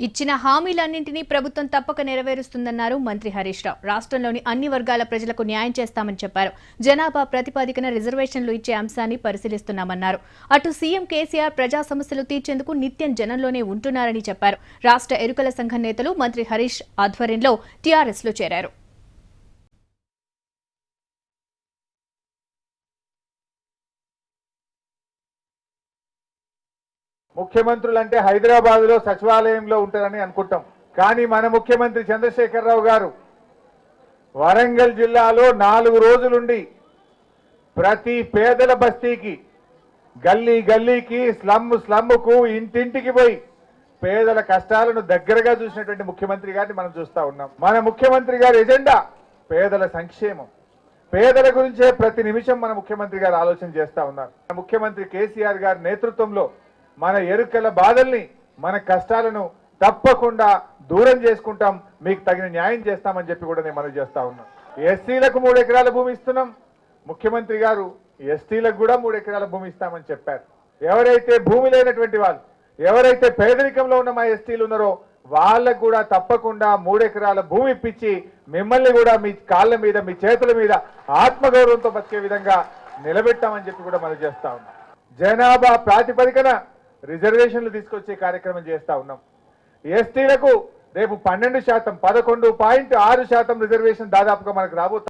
ఇచ్చిన హామీలన్నింటినీ ప్రభుత్వం తప్పక నెరవేరుస్తుందన్నారు మంత్రి హరీష్ రావు. రాష్ట్రంలోని అన్ని వర్గాల ప్రజలకు న్యాయం చేస్తామని చెప్పారు. జనాభా ప్రతిపాదికన రిజర్వేషన్లు ఇచ్చే అంశాన్ని పరిశీలిస్తున్నామన్నారు. అటు సీఎం కేసీఆర్ ప్రజా సమస్యలు తీర్చేందుకు నిత్యం జనంలోనే ఉంటున్నారని చెప్పారు. రాష్ట్ర ఎరుకల సంఘం నేతలు మంత్రి హరీష్ ఆధ్వర్యంలో టీఆర్ఎస్లో చేరారు. ముఖ్యమంత్రులు అంటే హైదరాబాద్ లో సచివాలయంలో ఉంటారని అనుకుంటాం. కానీ మన ముఖ్యమంత్రి చంద్రశేఖరరావు గారు వరంగల్ జిల్లాలో 4 రోజులుండి ప్రతి పేదల బస్తీకి, గల్లీ గల్లీకి, స్లమ్కు, ఇంటింటికి పోయి పేదల కష్టాలను దగ్గరగా చూసినటువంటి ముఖ్యమంత్రి గారిని మనం చూస్తా ఉన్నాం. మన ముఖ్యమంత్రి గారి ఎజెండా పేదల సంక్షేమం. పేదల గురించే ప్రతి నిమిషం మన ముఖ్యమంత్రి గారు ఆలోచన చేస్తా ఉన్నారు. ముఖ్యమంత్రి కేసీఆర్ గారి నేతృత్వంలో మన ఎరుకల బాధల్ని, మన కష్టాలను తప్పకుండా దూరం చేసుకుంటాం, మీకు తగిన న్యాయం చేస్తామని చెప్పి కూడా నేను మనవి చేస్తా ఉన్నా. ఎస్సీలకు 3 ఎకరాల భూమి ఇస్తున్నాం. ముఖ్యమంత్రి గారు ఎస్టీలకు కూడా 3 ఎకరాల భూమి ఇస్తామని చెప్పారు. ఎవరైతే భూమి లేనటువంటి వాళ్ళు, ఎవరైతే పేదరికంలో ఉన్న మా ఎస్టీలు ఉన్నారో వాళ్ళకు కూడా తప్పకుండా 3 ఎకరాల భూమి ఇప్పించి మిమ్మల్ని కూడా మీ కాళ్ళ మీద, మీ చేతుల మీద ఆత్మగౌరవంతో బతికే విధంగా నిలబెట్టామని చెప్పి కూడా మనం చేస్తా ఉన్నాం. జనాభా ప్రాతిపదికన రిజర్వేషన్లు తీసుకొచ్చే కార్యక్రమం చేస్తా ఉన్నాం. ఎస్టీలకు రేపు 12%, 11.6% రిజర్వేషన్ దాదాపుగా మనకు రాబోతుంది.